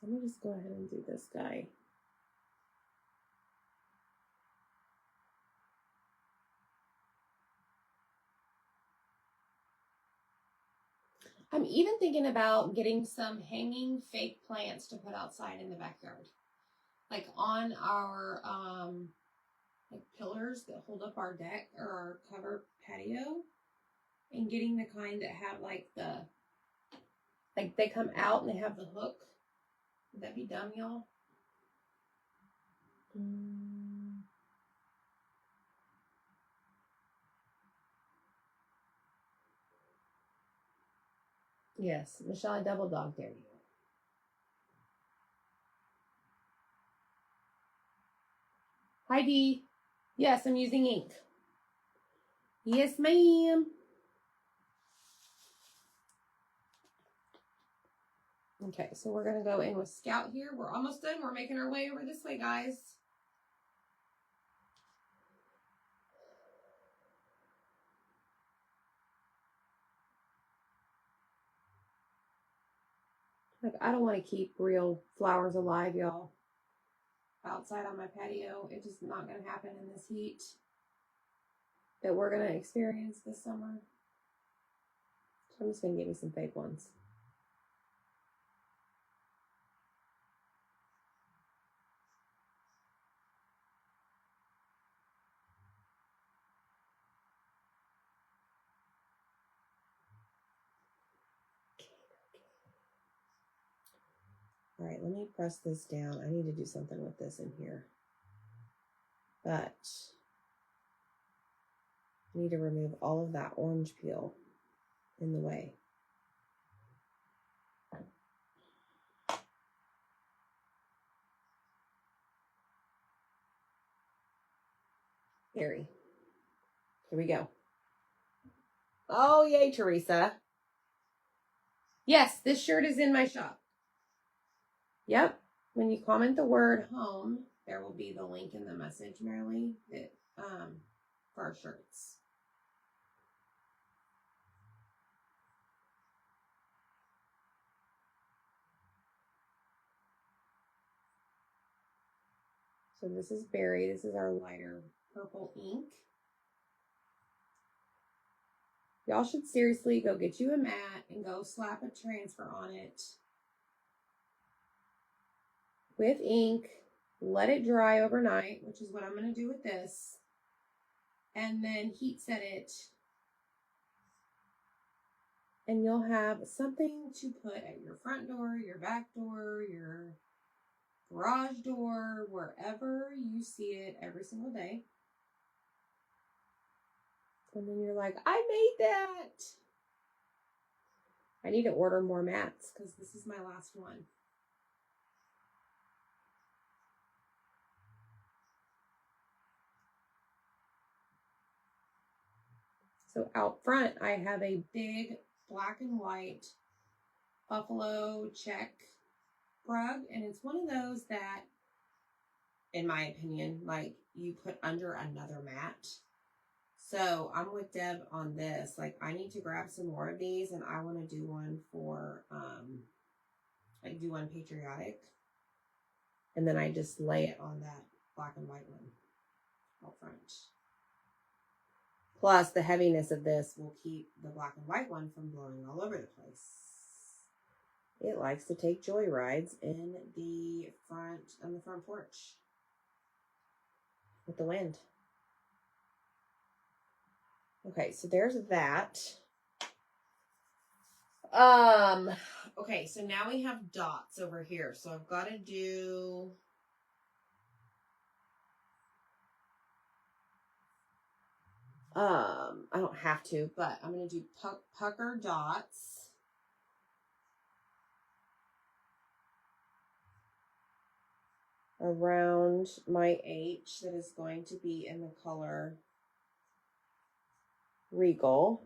Let me just go ahead and do this guy. I'm even thinking about getting some hanging fake plants to put outside in the backyard. Like on our like pillars that hold up our deck or our cover patio. And getting the kind that have like they come out and they have the hook. Would that be dumb, y'all? Yes, Michelle, I double dog dare you. Hi, Dee. Yes, I'm using ink. Yes, ma'am. Okay, so we're going to go in with Scout here. We're almost done. We're making our way over this way, guys. Like, I don't want to keep real flowers alive, y'all. Outside on my patio. It's just not going to happen in this heat that we're going to experience this summer. So I'm just going to get me some fake ones. All right, let me press this down. I need to do something with this in here. But I need to remove all of that orange peel in the way. Here we go. Oh, yay, Teresa. Yes, this shirt is in my shop. Yep. When you comment the word home, there will be the link in the message, Marilee, that for our shirts. So this is berry. This is our lighter purple ink. Y'all should seriously go get you a mat and go slap a transfer on it with ink. Let it dry overnight, which is what I'm going to do with this. And then heat set it. And you'll have something to put at your front door, your back door, your garage door, wherever you see it every single day. And then you're like, I made that. I need to order more mats because this is my last one. So out front, I have a big black and white buffalo check rug. And it's one of those that, in my opinion, like you put under another mat. So I'm with Deb on this. Like I need to grab some more of these and I want to do one for, like do one patriotic. And then I just lay it on that black and white one out front. Plus the heaviness of this will keep the black and white one from blowing all over the place. It likes to take joy rides in the front, on the front porch with the wind. Okay, so there's that. Okay, so now we have dots over here. So I've got to do I don't have to, but I'm going to do pucker dots. Around my H that is going to be in the color Regal.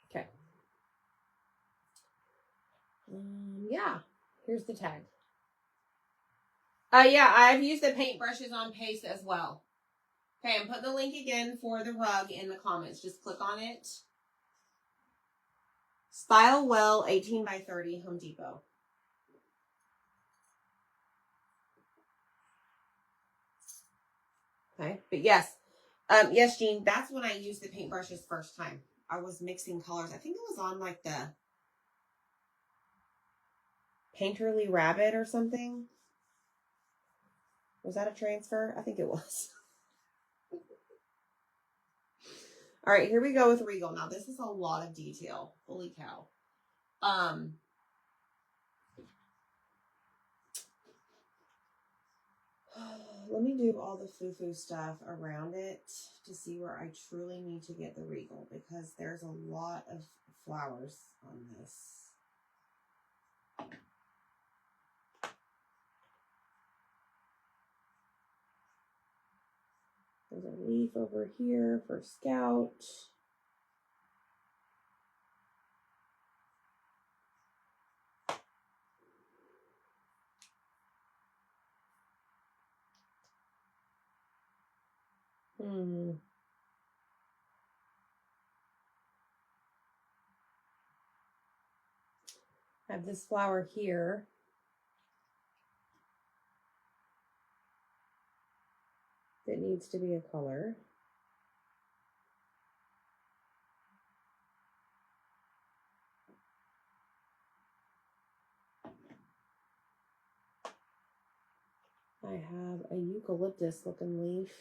Okay. Yeah, here's the tag. Yeah, I've used the paintbrushes on Paste as well. Okay, I'm putting the link again for the rug in the comments. Just click on it. Style Well 18 by 30 Home Depot. Okay, but yes. Yes, Jean, that's when I used the paintbrushes first time. I was mixing colors. I think it was on like the Painterly Rabbit or something. Was that a transfer? I think it was. All right, here we go with Regal. Now, this is a lot of detail. Holy cow. Let me do all the foo-foo stuff around it to see where I truly need to get the Regal because there's a lot of flowers on this. There's a leaf over here for Scout. I have this flower here. That needs to be a color. I have a eucalyptus looking leaf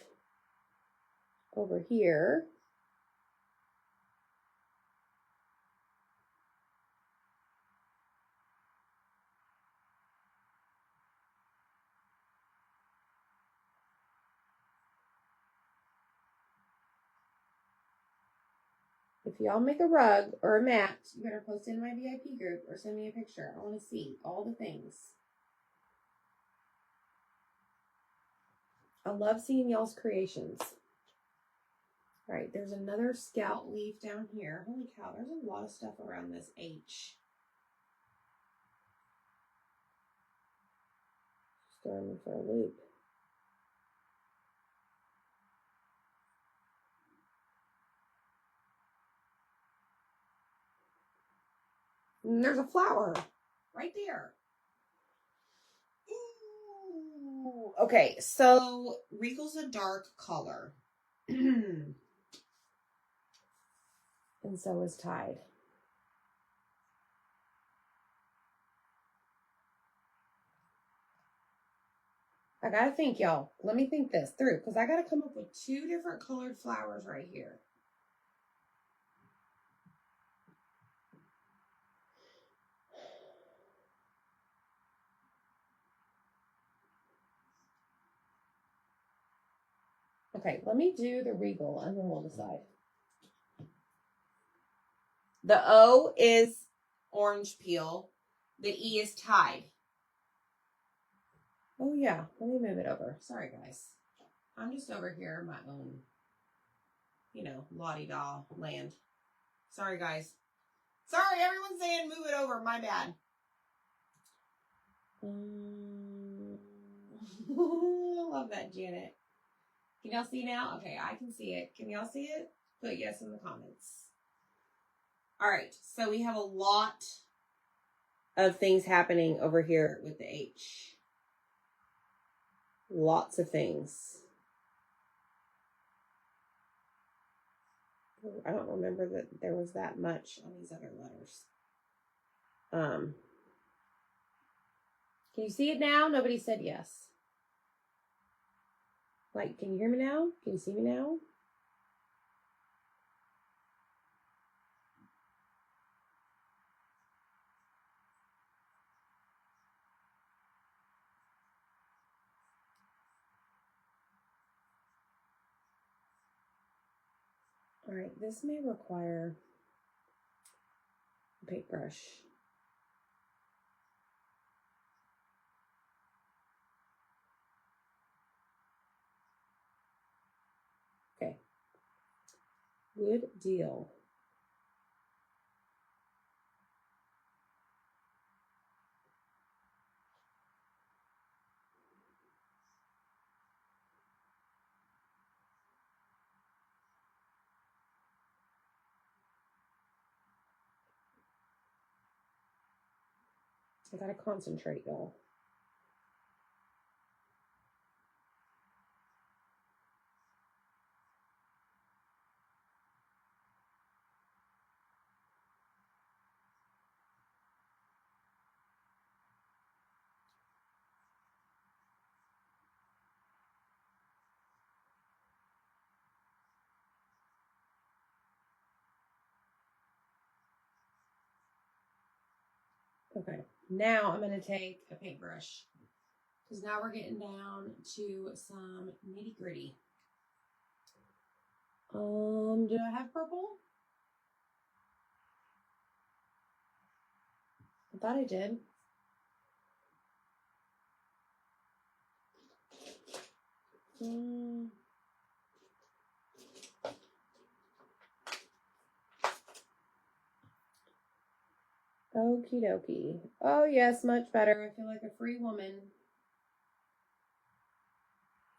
over here. If y'all make a rug or a mat, you better post it in my VIP group or send me a picture. I want to see all the things. I love seeing y'all's creations. All right, there's another scout leaf down here. Holy cow, there's a lot of stuff around this H. Just throwing me for a loop. And there's a flower right there. Ooh. Okay, so Regal's a dark color. And so is Tide. I gotta think, y'all. Let me think this through, because I gotta come up with 2 different colored flowers right here. Okay, let me do the Regal and then we'll decide. The O is orange peel. The E is Tide. Oh yeah, let me move it over. Sorry guys. I'm just over here in my own, la-di-da land. Sorry guys. Sorry, everyone's saying move it over. My bad. I love that, Janet. Can y'all see now? Okay, I can see it. Can y'all see it? Put yes in the comments. All right, so we have a lot of things happening over here with the H. Lots of things. I don't remember that there was that much on these other letters. Can you see it now? Nobody said yes. Like, can you hear me now? Can you see me now? All right, this may require a paintbrush. Okay. Good deal. I gotta concentrate, y'all. Okay, now I'm gonna take a paintbrush because now we're getting down to some nitty gritty. Do I have purple? I thought I did. Okie dokie. Oh yes, much better. I feel like a free woman.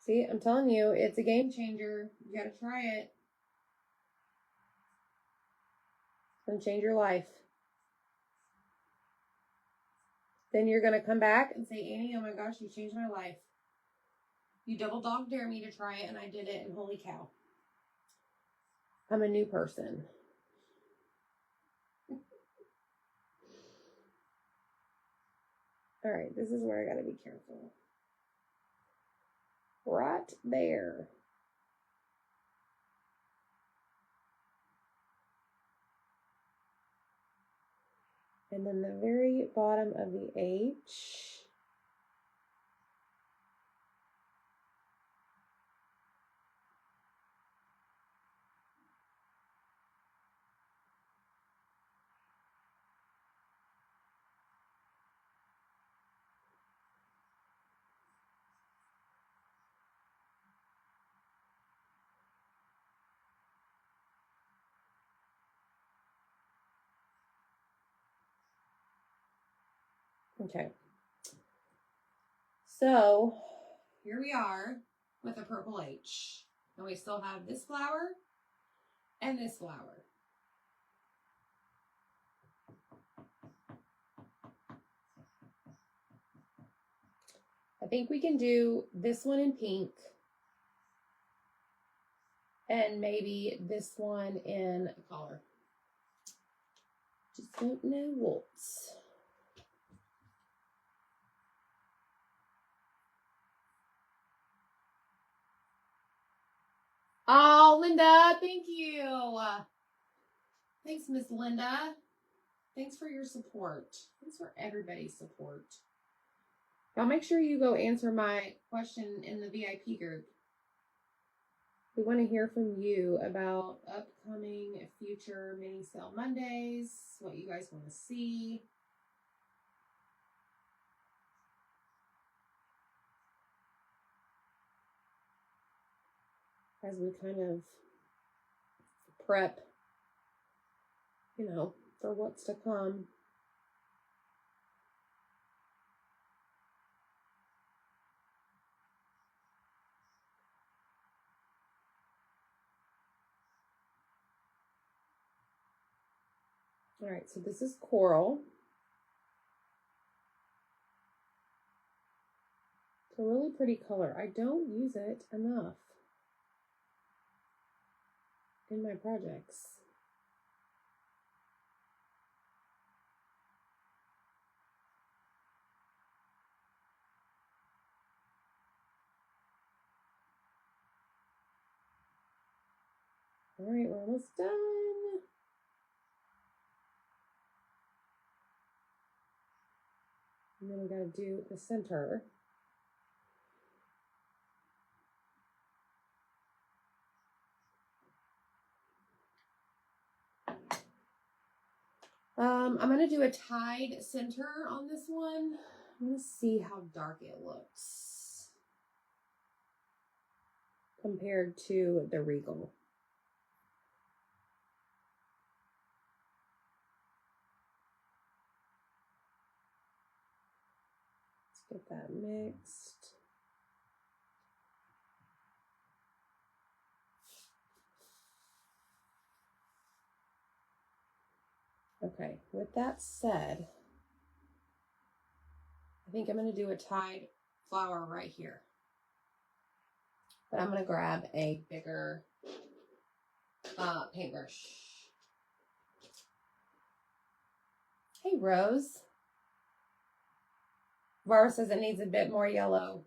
See, I'm telling you, it's a game changer. You gotta try it. It's gonna change your life. Then you're gonna come back and say, Annie, oh my gosh, you changed my life. You double dog dare me to try it, and I did it, and holy cow. I'm a new person. All right, this is where I gotta be careful. Right there. And then the very bottom of the H. Okay. So here we are with a purple H. And we still have this flower and this flower. I think we can do this one in pink. And maybe this one in color. Just don't know what. Oh, Linda, thank you. Thanks, Miss Linda. Thanks for your support. Thanks for everybody's support. Y'all make sure you go answer my question in the VIP group. We want to hear from you about upcoming future mini sale Mondays, what you guys want to see. As we kind of prep, for what's to come. All right, so this is coral. It's a really pretty color. I don't use it enough in my projects. All right, we're almost done. And then we got to do the center. I'm going to do a tied center on this one. I'm going to see how dark it looks compared to the Regal. Let's get that mixed. Okay, with that said, I think I'm going to do a tied flower right here. But I'm going to grab a bigger paintbrush. Hey, Rose. Vara says it needs a bit more yellow.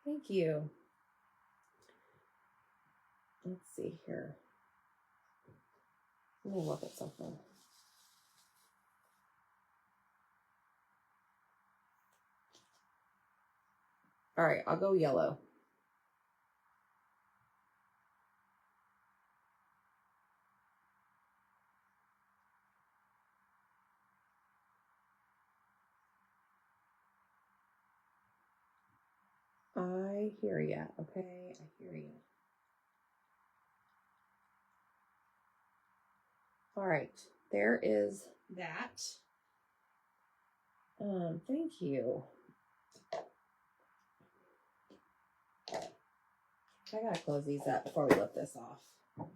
Thank you. Let's see here. Let me look at something. All right, I'll go yellow. I hear ya. Okay, I hear ya. All right, there is that. Thank you. I gotta close these up before we lift this off,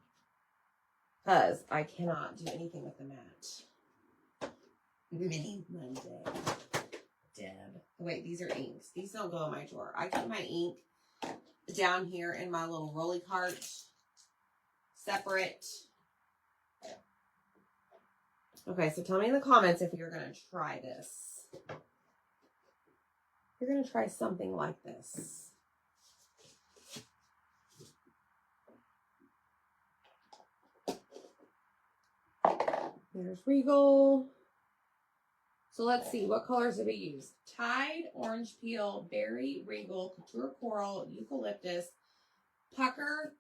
because I cannot do anything with the mat. Mini Monday. Deb. Wait, these are inks. These don't go in my drawer. I keep my ink down here in my little rolly cart, separate. Okay, so tell me in the comments if you're going to try this. You're going to try something like this. There's Regal. So let's see, what colors did we use? Tide, orange peel, berry, Regal, couture coral, eucalyptus, pucker.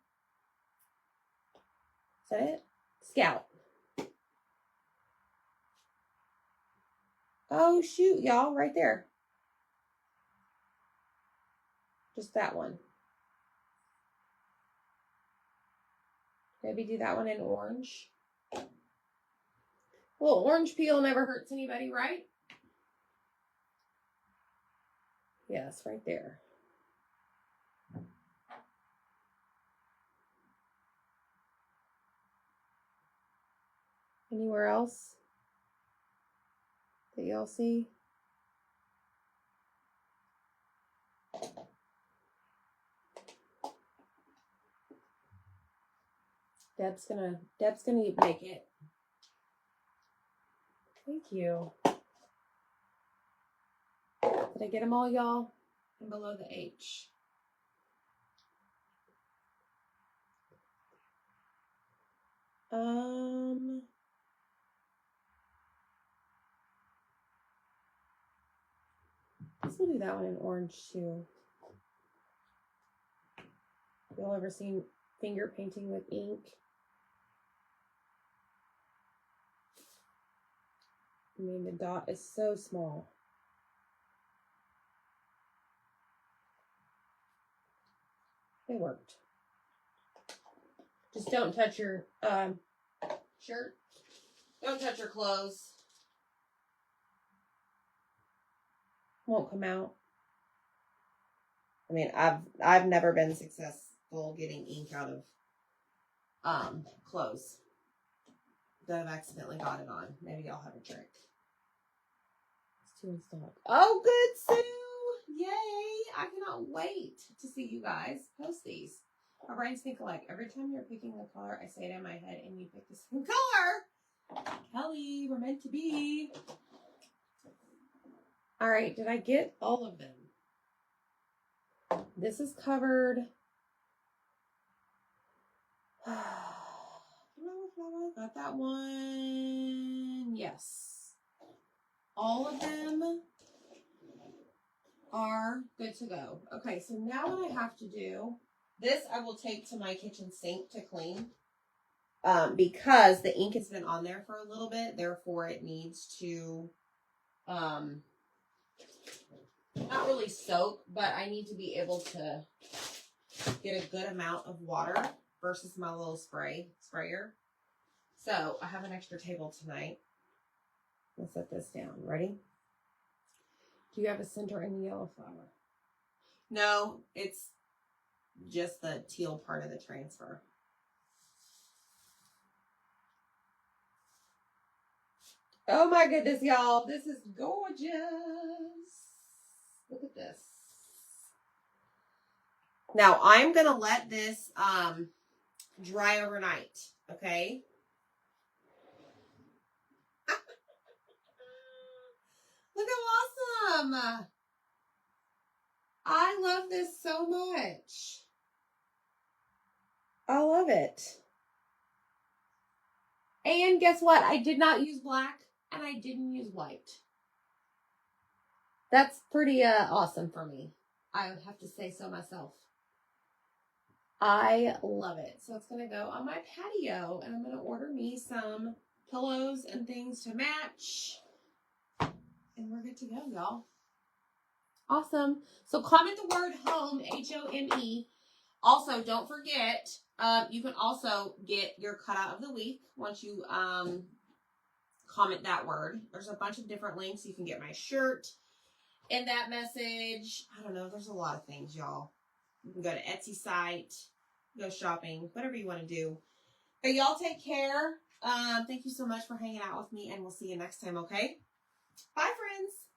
Is that it? Scout. Oh, shoot, y'all, right there. Just that one. Maybe do that one in orange. A little orange peel never hurts anybody, right? Yes, right there. Anywhere else that y'all see? Deb's gonna make it. Thank you. Did I get them all, y'all? And below the H. Let's do that one in orange too. Y'all ever seen finger painting with ink? I mean, the dot is so small. It worked. Just don't touch your shirt. Don't touch your clothes. Won't come out. I mean, I've never been successful getting ink out of clothes that I've accidentally got it on. Maybe y'all have a trick. It's too in stock. Oh, good, Sue! Yay! I cannot wait to see you guys post these. Our brains think alike. Every time you're picking a color, I say it in my head, and you pick the same color. Kelly, we're meant to be. All right, did I get all of them? This is covered. Got that one. Yes. All of them are good to go. Okay, so now what I have to do, this I will take to my kitchen sink to clean. Because the ink has been on there for a little bit, therefore it needs to not really soak, but I need to be able to get a good amount of water versus my little sprayer. So I have an extra table tonight. Let's set this down. Ready? Do you have a center in the yellow flower? No, it's just the teal part of the transfer. Oh my goodness, y'all. This is gorgeous. Look at this. Now I'm going to let this dry overnight, okay? Look how awesome. I love this so much. I love it. And guess what? I did not use black and I didn't use white. That's pretty awesome for me. I would have to say so myself. I love it. So it's going to go on my patio and I'm going to order me some pillows and things to match. And we're good to go, y'all. Awesome. So comment the word home, HOME. Also, don't forget, you can also get your cutout of the week once you comment that word. There's a bunch of different links. You can get my shirt in that message. I don't know. There's a lot of things, y'all. You can go to Etsy site, go shopping, whatever you want to do. But y'all take care. Thank you so much for hanging out with me, and we'll see you next time, okay? Bye, friends.